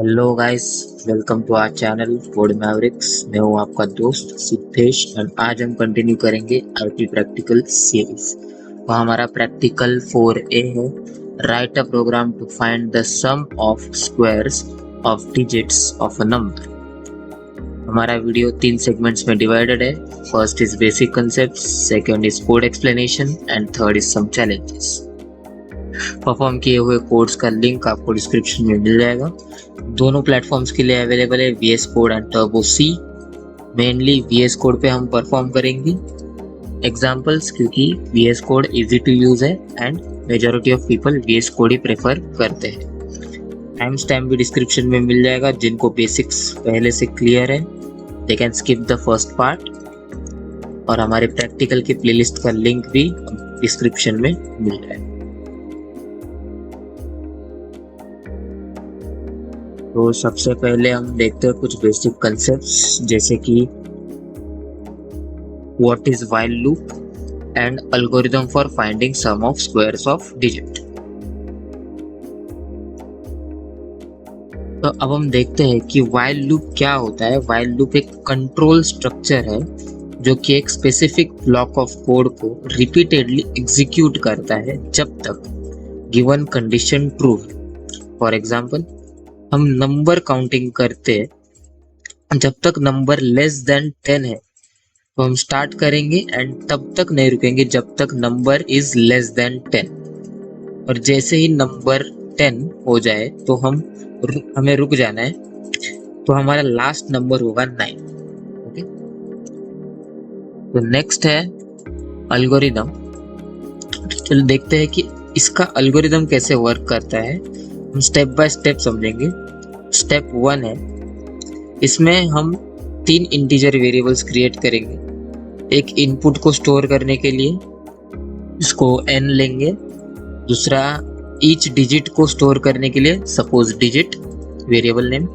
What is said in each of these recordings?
Hello guys, welcome to our channel Code Mavericks. मैं हूं आपका दोस्त सिद्धेश एंड आज हम कंटिन्यू करेंगे आईटी प्रैक्टिकल सीरीज। तो हमारा प्रैक्टिकल 4A है, write a program to find the sum of squares of digits of a number. हमारा वीडियो 3 सेगमेंट्स में डिवाइडेड है। First is basic concepts, second is code explanation and third is some challenges. Perform किए हुए codes का link आपको description में मिल जाएगा। दोनों प्लेटफॉर्म्स के लिए अवेलेबल है, VS code and turbo C। Mainly VS code पे हम परफॉर्म करेंगे एग्जांपल्स, क्योंकि VS code easy to use है and majority of people VS code ही प्रेफर करते हैं। टाइम स्टैम्प भी डिस्क्रिप्शन में मिल जाएगा। जिनको बेसिक्स पहले से क्लियर है they can skip the first part, और हमारे प्रैक्टिकल के प्लेलिस्ट का लिंक भी डिस्क्रिप्शन में मिल जाएगा। तो सबसे पहले हम देखते हैं कुछ बेसिक कंसेप्ट्स, जैसे कि what is while loop and algorithm for finding sum of squares of digit. तो अब हम देखते हैं कि व्हाइल लूप क्या होता है। व्हाइल लूप एक कंट्रोल स्ट्रक्चर है जो कि एक स्पेसिफिक ब्लॉक ऑफ कोड को रिपीटेडली एग्जीक्यूट करता है जब तक गिवन कंडीशन ट्रू है। फॉर एग्जांपल, हम नंबर काउंटिंग करते हैं, जब तक नंबर लेस देन 10 है तो हम स्टार्ट करेंगे एंड तब तक नहीं रुकेंगे जब तक नंबर इज लेस देन 10। और जैसे ही नंबर 10 हो जाए तो हमें रुक जाना है, तो हमारा लास्ट नंबर होगा 9। ओके, तो नेक्स्ट है एल्गोरिदम। चलो देखते हैं कि इसका एल्गोरिदम कैसे वर्क करता है। हम स्टेप बाय स्टेप समझेंगे। स्टेप 1 है, इसमें हम 3 इंटीजर वेरिएबल्स क्रिएट करेंगे। एक इनपुट को स्टोर करने के लिए इसको n लेंगे, दूसरा ईच डिजिट को स्टोर करने के लिए suppose digit variable name,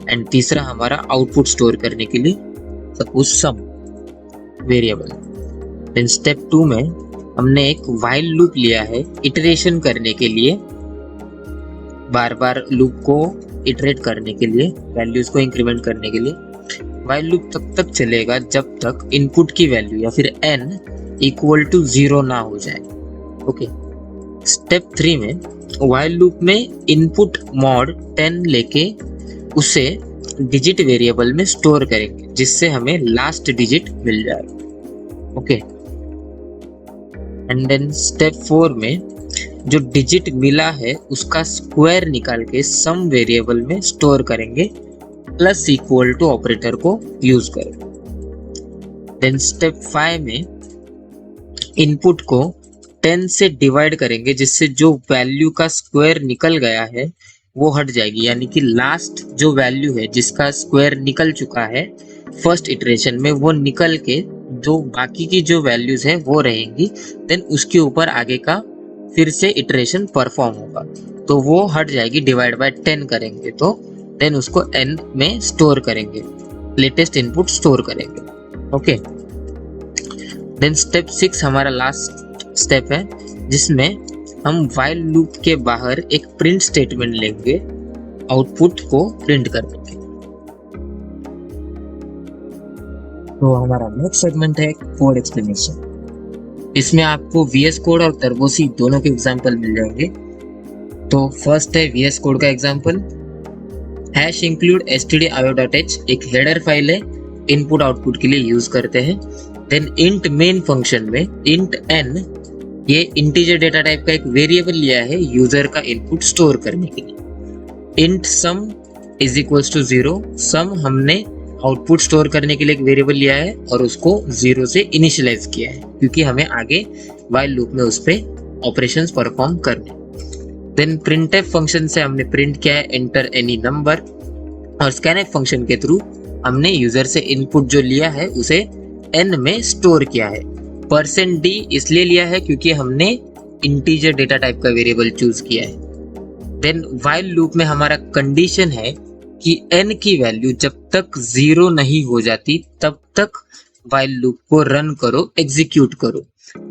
and तीसरा हमारा आउटपुट स्टोर करने के लिए suppose sum variable. Then step 2 में हमने एक व्हाइल लूप लिया है इटरेशन करने के लिए, बार बार लूप को इटरेट करने के लिए, वैल्यूज को इंक्रीमेंट करने के लिए। व्हाइल लूप तब तक चलेगा जब तक इनपुट की वैल्यू या फिर n इक्वल टू 0 ना हो जाए। ओके, स्टेप 3 में व्हाइल लूप में इनपुट मॉड 10 लेके उसे डिजिट वेरिएबल में स्टोर करेंगे, जिससे हमें लास्ट डिजिट मिल जाएगा। ओके, एंड देन स्टेप 4 में जो डिजिट मिला है उसका स्क्वायर निकाल के सम वेरिएबल में स्टोर करेंगे, प्लस इक्वल टू ऑपरेटर को यूज करेंगे। देन स्टेप 5 में इनपुट को 10 से डिवाइड करेंगे, जिससे जो वैल्यू का स्क्वायर निकल गया है वो हट जाएगी, यानी कि लास्ट जो वैल्यू है जिसका स्क्वायर निकल चुका है फर्स्ट इटरेशन में, वो निकल के जो बाकी की जो वैल्यूज है वो रहेंगी। देन उसके ऊपर आगे का फिर से इटरेशन परफॉर्म होगा, तो वो हट जाएगी। डिवाइड बाय 10 करेंगे तो देन उसको n में स्टोर करेंगे, लेटेस्ट इनपुट स्टोर करेंगे। ओके, देन स्टेप 6 हमारा लास्ट स्टेप है, जिसमें हम व्हाइल लूप के बाहर एक प्रिंट स्टेटमेंट लेंगे आउटपुट को प्रिंट करने के। तो हमारा नेक्स्ट सेगमेंट है कोड एक्सप्लेनेशन। इसमें आपको VS कोड और टर्बो C दोनों के एग्जांपल मिल जाएंगे। तो फर्स्ट है VS कोड का एग्जांपल। हैश इंक्लूड stdio.h एक हेडर फाइल है, इनपुट आउटपुट के लिए यूज करते हैं। देन इंट मेन फंक्शन में इंट n ये इंटीजर डेटा टाइप का एक वेरिएबल लिया है यूजर का इनपुट स्टोर करने के लिए। Int sum is equals to 0, sum हमने आउटपुट स्टोर करने के लिए एक वेरिएबल लिया है और उसको 0 से इनिशियलाइज किया है, क्योंकि हमें आगे व्हाइल लूप में उस पे ऑपरेशंस परफॉर्म करने। देन प्रिंटफ फंक्शन से हमने प्रिंट किया है एंटर एनी नंबर, और स्कैनफ फंक्शन के थ्रू हमने यूजर से इनपुट जो लिया है उसे n में स्टोर किया है। %d इसलिए लिया है क्योंकि हमने इंटीजर डेटा टाइप का वेरिएबल चूज किया है। देन व्हाइल लूप में हमारा कंडीशन है कि n की वैल्यू जब तक 0 नहीं हो जाती तब तक व्हाइल लूप को रन करो, एग्जीक्यूट करो।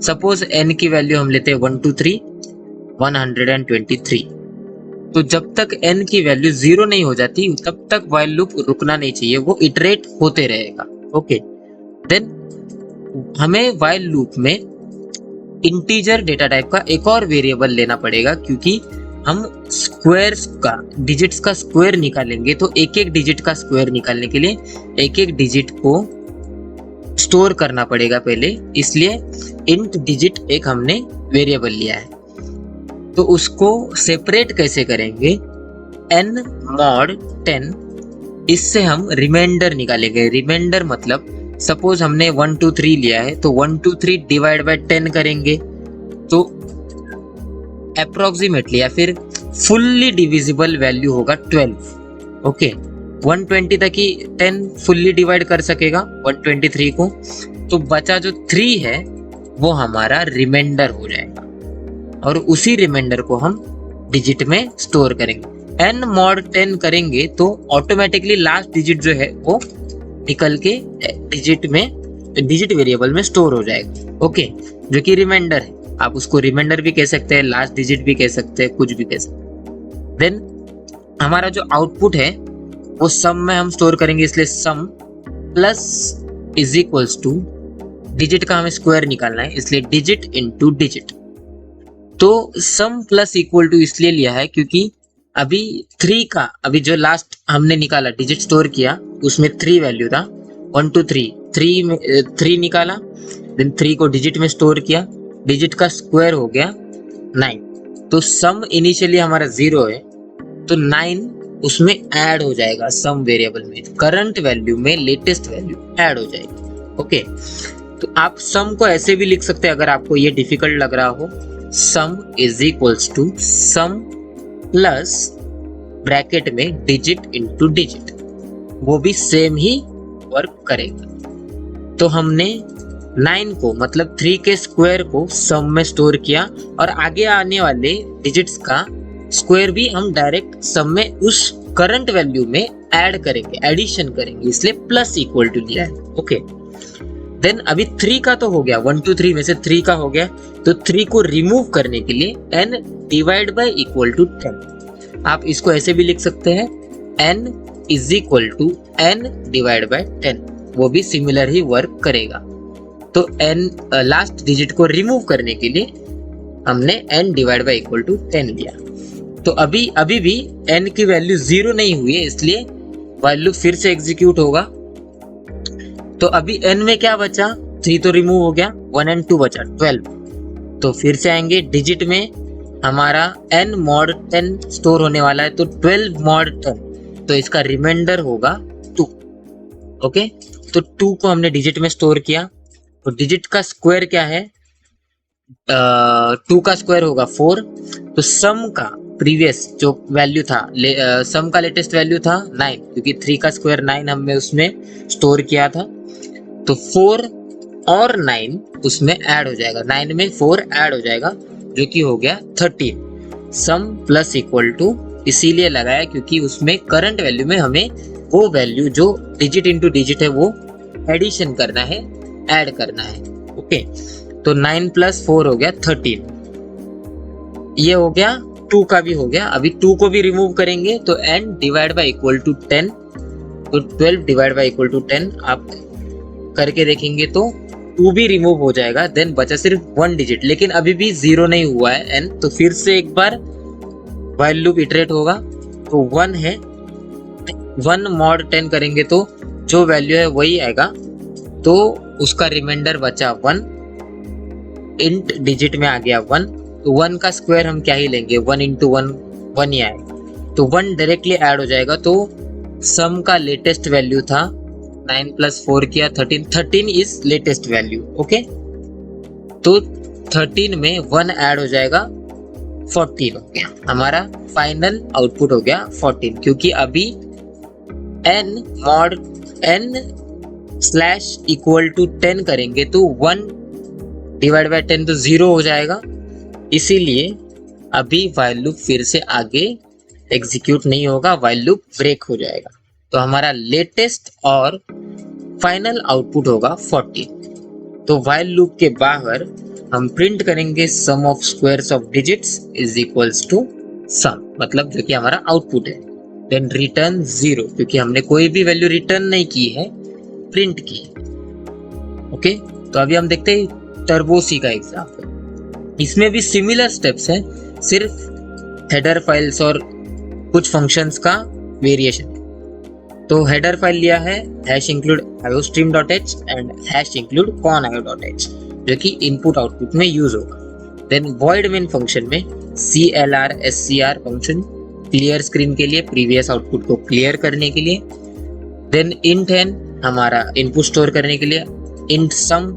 सपोज n की वैल्यू हम लेते हैं 123 123, तो जब तक n की वैल्यू 0 नहीं हो जाती तब तक while लूप रुकना नहीं चाहिए, वो इटरेट होते रहेगा। ओके, देन हमें while लूप में इंटीजर डेटा टाइप का एक और वेरिएबल लेना पड़ेगा, क्योंकि हम स्क्वायर्स का डिजिट्स का स्क्वायर निकालेंगे, तो एक एक डिजिट का स्क्वायर निकालने के लिए एक एक डिजिट को स्टोर करना पड़ेगा पहले, इसलिए इंट डिजिट एक हमने वेरिएबल लिया है। तो उसको सेपरेट कैसे करेंगे, n mod 10, इससे हम रिमाइंडर निकालेंगे। रिमाइंडर मतलब सपोज हमने 1 2 3 लिया है, तो 1 2 3 डिवाइड बाय 10 करेंगे, तो अप्रोक्सीमेटली या फिर फुल्ली डिविजिबल वैल्यू होगा 12। ओके, 120 तक ही 10 फुल्ली डिवाइड कर सकेगा 123 को, तो बचा जो 3 है वो हमारा रिमाइंडर हो जाएगा, और उसी रिमाइंडर को हम डिजिट में स्टोर करेंगे। n mod 10 करेंगे तो ऑटोमेटिकली लास्ट डिजिट जो है वो निकल के डिजिट वेरिएबल में स्टोर हो जाएगा। ओके, जो कि रिमाइंडर है, आप उसको रिमाइंडर भी कह सकते हैं, लास्ट डिजिट भी कह सकते हैं, कुछ भी कह सकते हैं। देन हमारा जो आउटपुट है वो सम में हम स्टोर करेंगे, इसलिए sum plus is equals to digit का हमें स्क्वायर निकालना है, इसलिए डिजिट इनटू डिजिट। तो सम प्लस इक्वल टू इसलिए लिया है क्योंकि अभी 3 का, अभी जो लास्ट हमने निकाला डिजिट स्टोर किया उसमें 3 वैल्यू था, 1 2 3 निकाला, देन 3 को डिजिट में स्टोर किया, डिजिट का स्क्वायर हो गया 9। तो सम इनिशियली हमारा 0 है, तो 9 उसमें ऐड हो जाएगा सम वेरिएबल में, करंट वैल्यू में लेटेस्ट वैल्यू ऐड हो जाएगी। ओके, तो आप सम को ऐसे भी लिख सकते हैं अगर आपको ये डिफिकल्ट लग रहा हो, sum is equals to sum plus bracket में डिजिट इनटू डिजिट, वो भी सेम ही वर्क करेगा। तो हमने 9 को मतलब 3 के स्क्वायर को सम में स्टोर किया, और आगे आने वाले डिजिट्स का स्क्वायर भी हम डायरेक्ट सम में उस करंट वैल्यू में ऐड करेंगे, एडिशन करेंगे, इसलिए प्लस इक्वल टू लिया है। ओके, देन अभी 3 का तो हो गया, 1 2 3 में से 3 का हो गया, तो 3 को रिमूव करने के लिए n divide by equal to 10। आप इसको ऐसे भी लिख सकते हैं, n is equal to n divide by 10, वो भी सिमिलर ही वर्क करेगा। तो n लास्ट डिजिट को रिमूव करने के लिए हमने n divide by equal to 10 लिया। तो अभी भी n की वैल्यू 0 नहीं हुई है, इसलिए व्हाइल लूप फिर से एग्जीक्यूट होगा। तो अभी n में क्या बचा, 3 तो रिमूव हो गया, 1 and 2 बचा 12। तो फिर से आएंगे डिजिट में, हमारा n mod 10 स्टोर होने वाला है, तो 12 mod 10, तो इसका रिमाइंडर होगा 2। ओके, तो 2 को हमने डिजिट में स्टोर किया, तो डिजिट का स्क्वायर क्या है, 2 का स्क्वायर होगा 4, तो सम का प्रीवियस जो वैल्यू था, सम का लेटेस्ट वैल्यू था 9, क्योंकि 3 का स्क्वायर 9 हमने उसमें स्टोर किया था, तो 4 और 9 उसमें ऐड हो जाएगा, 9 में 4 ऐड हो जाएगा, जो कि हो गया 13। सम प्लस इक्वल टू इसीलिए लगाया क्योंकि उसमें करंट वैल्यू में हमें वो वैल्यू जो डिजिट इंटू डिजिट है वो एडिशन करना है, ऐड करना है। ओके, तो 9 प्लस 4 हो गया 13, ये हो गया, 2 का भी हो गया। अभी 2 को भी रिमूव करेंगे, तो n divide by equal to 10, तो 12 डिवाइड बाय इक्वल टू 10 आप करके देखेंगे तो 2 भी रिमूव हो जाएगा, देन बचा सिर्फ 1 डिजिट, लेकिन अभी भी 0 नहीं हुआ है n, तो फिर से एक बार व्हाइल लूप इटरेट होगा, तो 1 है, 1 mod 10 करेंगे तो जो वैल्यू है वही आएगा, तो उसका रिमाइंडर बचा 1, इंट डिजिट में आ गया 1, तो 1 का स्क्वायर हम क्या ही लेंगे, 1 इंटू 1 1 ही आएगा, तो 1 डायरेक्टली ऐड हो जाएगा। तो सम का लेटेस्ट वैल्यू था 9 प्लस 4 किया 13 इज लेटेस्ट वैल्यू। ओके, तो 13 में 1 ऐड हो जाएगा, 14 हो गया, हमारा फाइनल आउटपुट हो गया 14, क्योंकि अभी n mod n slash equal to 10 करेंगे तो 1 डिवाइड बाय 10 तो 0 हो जाएगा, इसीलिए अभी व्हाइल लूप फिर से आगे एग्जीक्यूट नहीं होगा, व्हाइल लूप ब्रेक हो जाएगा। तो हमारा लेटेस्ट और फाइनल आउटपुट होगा 14। तो व्हाइल लूप के बाहर हम प्रिंट करेंगे sum of squares of digits is equals to sum. मतलब जो कि हमारा आउटपुट है। देन रिटर्न 0 क्योंकि हमने कोई भी वैल्यू रिटर्न नहीं की है, प्रिंट की। ओके, तो अभी हम देखते हैं टर्बो सी का एग्जाम्पल। इसमें भी सिमिलर स्टेप्स हैं, सिर्फ हेडर फाइल्स और कुछ फंक्शंस का वेरिएशन। तो हेडर फाइल लिया है #include iostream.h and #include conio.h जो कि इनपुट आउटपुट में यूज होगा। देन void main फंक्शन में clr scr function clear screen के लिए, प्रीवियस आउटपुट को क्लियर करने के लिए। देन int n हमारा इनपुट स्टोर करने के लिए, int sum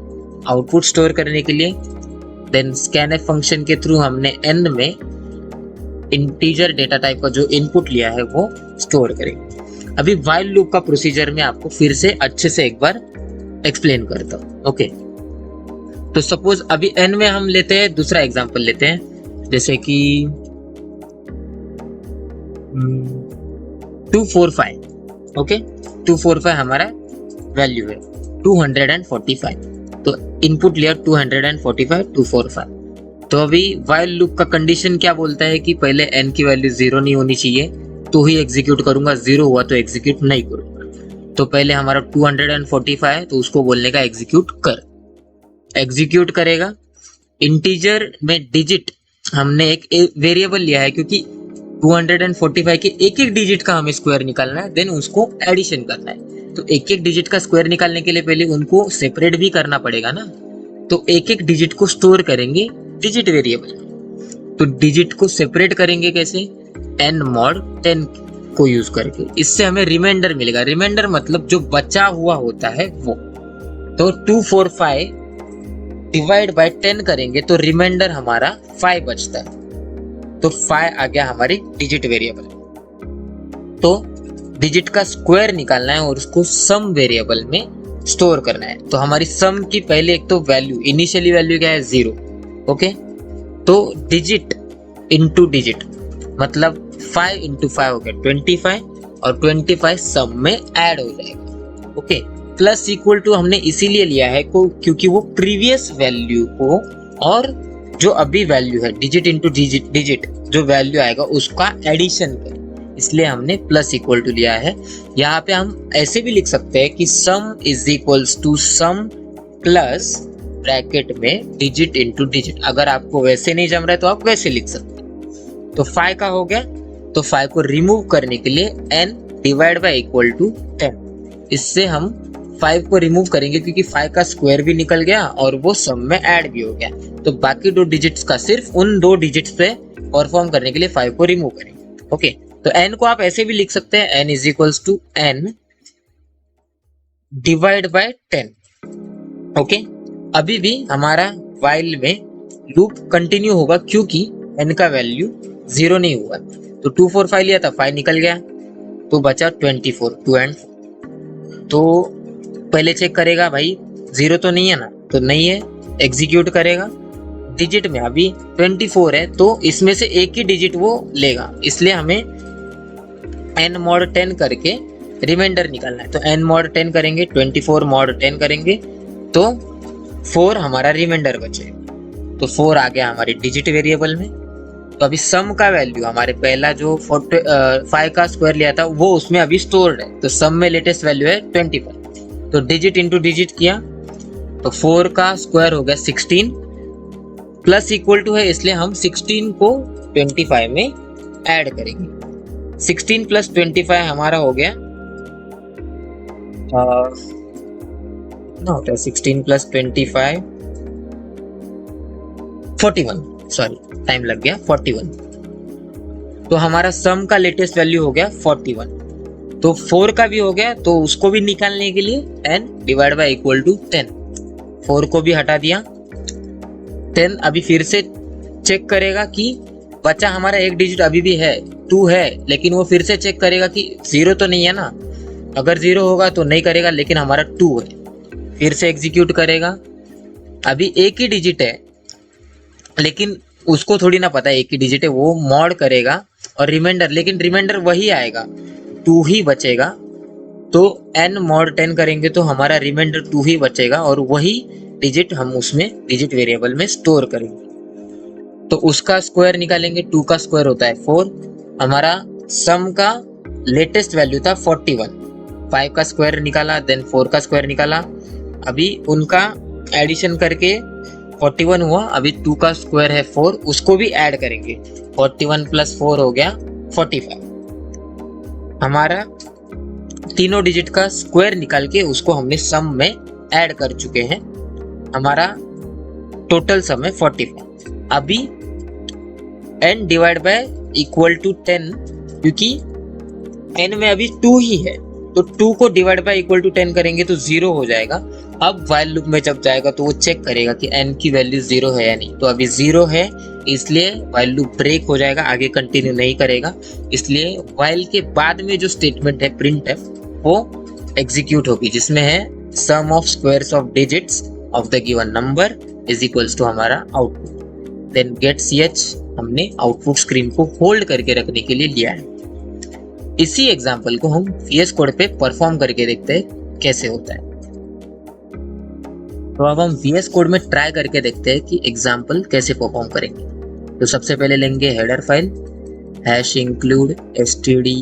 आउटपुट स्टोर करने के लिए। देन scanf फंक्शन के थ्रू हमने n में इंटीजर डेटा टाइप का जो इनपुट लिया है वो स्टोर करेंगे। अभी व्हाइल लूप का प्रोसीजर में आपको फिर से अच्छे से एक बार एक्सप्लेन करता हूँ। ओके, तो सपोज अभी n में हम लेते हैं, दूसरा एग्जांपल लेते हैं, जैसे कि 245। ओके, 245 हमारा वैल्यू है 245, तो इनपुट लिया 245 245। तो अभी व्हाइल लूप का कंडीशन क्या बोलता है कि पहले n की वैल्यू 0 नहीं होनी चाहिए तो ही एग्जीक्यूट करूंगा, 0 हुआ तो एग्जीक्यूट नहीं करूंगा। तो पहले हमारा 245 है तो उसको बोलने का एग्जीक्यूट कर, एग्जीक्यूट करेगा। इंटीजर में डिजिट हमने एक वेरिएबल लिया है क्योंकि 245 के एक एक डिजिट का हमें स्क्वायर निकालना है, देन उसको एडिशन करना है। तो एक एक डिजिट का स्क्वायर निकालने के लिए पहले उनको सेपरेट भी करना पड़ेगा ना, तो एक एक डिजिट को स्टोर करेंगे डिजिट वेरिएबल। तो डिजिट को सेपरेट करेंगे कैसे, n mod 10 को यूज करके। इससे हमें रिमाइंडर मिलेगा। रिमाइंडर मतलब जो बचा हुआ होता है वो। तो 245 डिवाइड बाय 10 करेंगे तो रिमाइंडर हमारा 5 बचता है। तो 5 आ गया हमारी डिजिट वेरिएबल। तो डिजिट का स्क्वायर निकालना है और उसको सम वेरिएबल में स्टोर करना है। तो हमारी सम की पहले एक तो वैल्यू, इनिशियली वैल्यू क्या है 0। ओके, तो डिजिट इंटू डिजिट मतलब 5 इंटू 5 हो गया 25 और 25 सम में ऐड हो जाएगा। ओके, प्लस इक्वल टू हमने इसीलिए लिया है क्योंकि वो प्रीवियस वैल्यू को और जो अभी वैल्यू है डिजिट इंटू डिजिट जो वैल्यू आएगा उसका एडिशन करें, इसलिए हमने प्लस इक्वल टू लिया है। यहाँ पे हम ऐसे भी लिख सकते हैं कि sum is equals to sum plus bracket में डिजिट इंटू डिजिट। अगर आपको वैसे नहीं जम रहा है तो आप वैसे लिख सकते हैं। तो 5 का हो गया, तो 5 को रिमूव करने के लिए n divide by equal to 10। इससे हम 5 को रिमूव करेंगे क्योंकि 5 का स्क्वायर भी निकल गया और वो सम में ऐड भी हो गया। तो बाकी 2 डिजिट्स का सिर्फ उन 2 डिजिट्स पे परफॉर्म करने के लिए 5 को रिमूव करेंगे। ओके, तो n को आप ऐसे भी लिख सकते हैं, n is equals to n divide by 10। Okay, अभी भी हमारा व्हाइल में लूप कंटिन्यू होगा क्योंकि n का वैल्यू 0 नहीं हुआ। तो 245 लिया था, 5 निकल गया तो बचा 24, 2 and 4। तो पहले चेक करेगा भाई 0 तो नहीं है ना, तो नहीं है, एग्जीक्यूट करेगा। डिजिट में अभी 24 है तो इसमें से एक ही डिजिट वो लेगा, इसलिए हमें n mod 10 करके रिमाइंडर निकालना है। तो n mod 10 करेंगे, 24 mod 10 करेंगे तो 4 हमारा रिमाइंडर बचेगा। तो 4 आ गया हमारी डिजिट वेरिएबल में। तो अभी सम का वैल्यू हमारे पहला जो 5 का स्क्वायर लिया था वो उसमें अभी स्टोर्ड है, तो सम में लेटेस्ट वैल्यू है 25। तो डिजिट इंटू डिजिट किया तो 4 का स्क्वायर हो गया 16 प्लस इक्वल टू है, इसलिए हम 16 को 25 में ऐड करेंगे। 16 प्लस 25 हमारा हो गया कितना होता है, 16 प्लस 25 41, सॉरी टाइम लग गया, 41। तो हमारा सम का लेटेस्ट वैल्यू हो गया 41। तो 4 का भी हो गया, तो उसको भी निकालने के लिए n divide by equal to 10। 4 को भी हटा दिया, 10 अभी फिर से चेक करेगा कि बचा हमारा एक डिजिट अभी भी है 2 है, लेकिन वो फिर से चेक करेगा कि 0 तो नहीं है ना। अगर 0 होगा तो नहीं करेगा, लेकिन हमारा 2 है, फिर से एग्जीक्यूट करेगा। अभी एक ही डिजिट है लेकिन उसको थोड़ी ना पता है एक ही डिजिट है, वो मॉड करेगा और रिमाइंडर, लेकिन रिमाइंडर वही आएगा, 2 ही बचेगा। तो n mod 10 करेंगे तो हमारा रिमाइंडर 2 ही बचेगा और वही डिजिट हम उसमें डिजिट वेरिएबल में स्टोर करेंगे। तो उसका स्क्वायर निकालेंगे, 2 का स्क्वायर होता है 4 हमारा सम का लेटेस्ट वैल्यू था 41, 5 का स्क्वायर निकाला, देन 4 का स्क्वायर निकाला, अभी उनका एडिशन करके 41 हुआ, अभी 2 का स्क्वायर है 4, उसको भी ऐड करेंगे, 41 प्लस 4 हो गया 45। हमारा तीनों डिजिट का स्क्वायर निकाल के उसको हमने सम में ऐड कर चुके हैं, हमारा टोटल सम है 45। अभी n divide by equal to 10, क्योंकि n में अभी 2 ही है, तो 2 को डिवाइड बाय इक्वल टू 10 करेंगे तो 0 हो जाएगा। अब वाइल लूप में जब जाएगा तो वो चेक करेगा कि n की वैल्यू 0 है या नहीं, तो अभी 0 है, इसलिए वाइल लूप ब्रेक हो जाएगा, आगे कंटिन्यू नहीं करेगा। इसलिए वाइल के बाद में जो स्टेटमेंट है प्रिंटफ, वो एग्जीक्यूट होगी, जिसमें है sum of squares of digits of the given number is equals to हमारा आउटपुट। देन गेट ch हमने आउटपुट स्क्रीन को होल्ड करके रखने के लिए लिया है। इसी एग्जांपल को हम VS कोड पे परफॉर्म करके देखते हैं कैसे होता है। तो अब हम VS कोड में ट्राई करके देखते हैं कि एग्जांपल कैसे परफॉर्म करेंगे। तो सबसे पहले लेंगे header file #include stdio.h,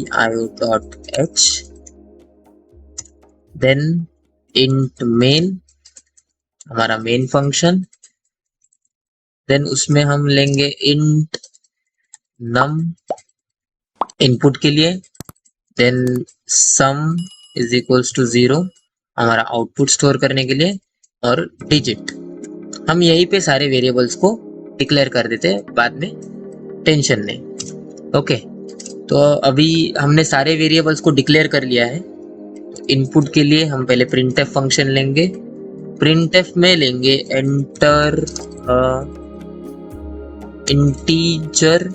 then int main हमारा मेन फंक्शन, देन उसमें हम लेंगे int num इनपुट के लिए, then sum is equals to 0 हमारा आउटपुट स्टोर करने के लिए, और डिजिट हम यहीं पे सारे वेरिएबल्स को डिक्लेयर कर देते हैं, बाद में टेंशन नहीं। ओके, तो अभी हमने सारे वेरिएबल्स को डिक्लेयर कर लिया है। तो इनपुट के लिए हम पहले printf फंक्शन लेंगे, printf में लेंगे enter integer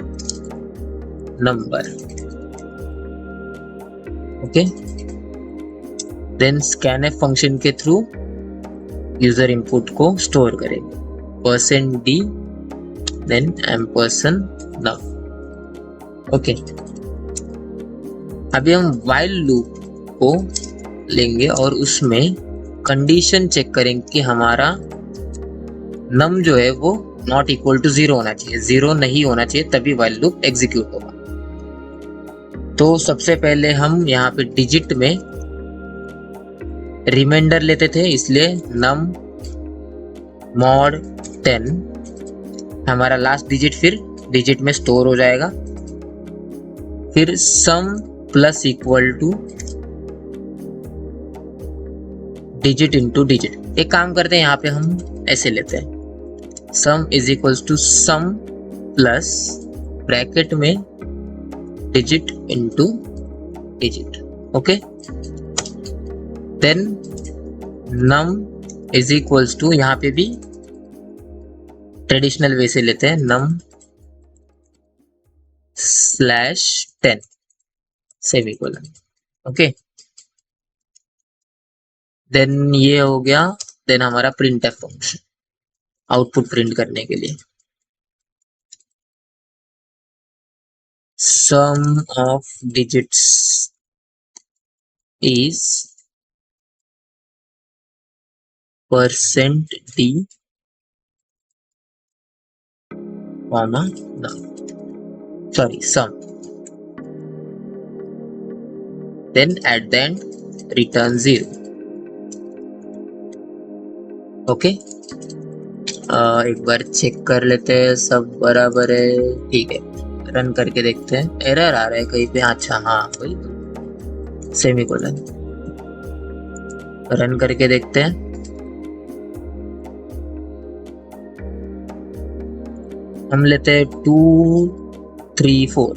number, okay, then scanf function के थ्रू यूजर इनपुट को स्टोर करेंगे, %d देन $num। ओके, अभी हम while लूप को लेंगे और उसमें कंडीशन चेक करेंगे कि हमारा num जो है वो नॉट इक्वल टू 0 होना चाहिए, 0 नहीं होना चाहिए, तभी while लूप एग्जीक्यूट होगा। तो सबसे पहले हम यहाँ पे डिजिट में रिमाइंडर लेते थे, इसलिए num mod 10 हमारा लास्ट डिजिट फिर डिजिट में स्टोर हो जाएगा। फिर sum plus equal to digit into digit. एक काम करते हैं, यहाँ पे हम ऐसे लेते हैं, sum is equals to sum plus bracket में digit into digit, okay, then num is equals to, यहाँ पे भी ट्रेडिशनल वे से लेते हैं, num /10 सेमीकोलन, ओके, देन ये हो गया। देन हमारा printf फंक्शन आउटपुट प्रिंट करने के लिए, sum of digits is %d comma num, sorry sum, then at the end return 0, okay. एक बार चेक कर लेते हैं सब बराबर है, ठीक है, रन करके देखते हैं, एरर आ रहा है कहीं पे, अच्छा हाँ वही सेमीकोलन, रन करके देखते हैं। हम लेते हैं 2 3 4,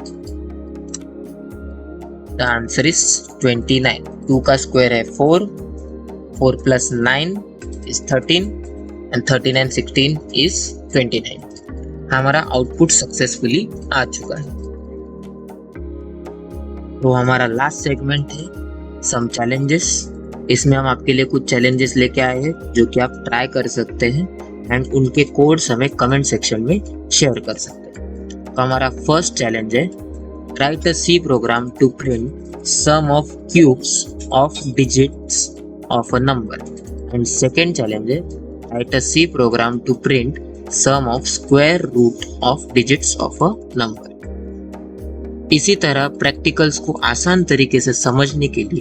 द आंसर इज 29। 2 का स्क्वायर है 4, 4 प्लस 9 is 13 and 39 16 is 29। हमारा आउटपुट सक्सेसफुली आ चुका है। तो हमारा लास्ट सेगमेंट है सम चैलेंजेस। इसमें हम आपके लिए कुछ चैलेंजेस लेके आए हैं जो कि आप ट्राई कर सकते हैं एंड उनके कोड्स हमें कमेंट सेक्शन में शेयर कर सकते हैं। तो हमारा फर्स्ट चैलेंज है, write a C program to print sum of cubes of digits of a number. And second challenge है, write a C program to print sum of square root of digits of a number। इसी तरह practicals को आसान तरीके से समझने के लिए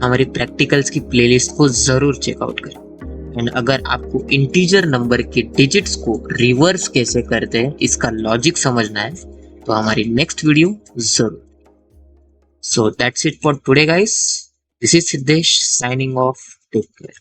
हमारी प्रैक्टिकल्स की प्लेलिस्ट को जरूर चेकआउट करें। एंड अगर आपको इंटीजर नंबर के डिजिट्स को रिवर्स कैसे करते हैं इसका लॉजिक समझना है तो हमारी नेक्स्ट वीडियो जरूर। So that's it for today guys, this is Siddhesh signing off, take care.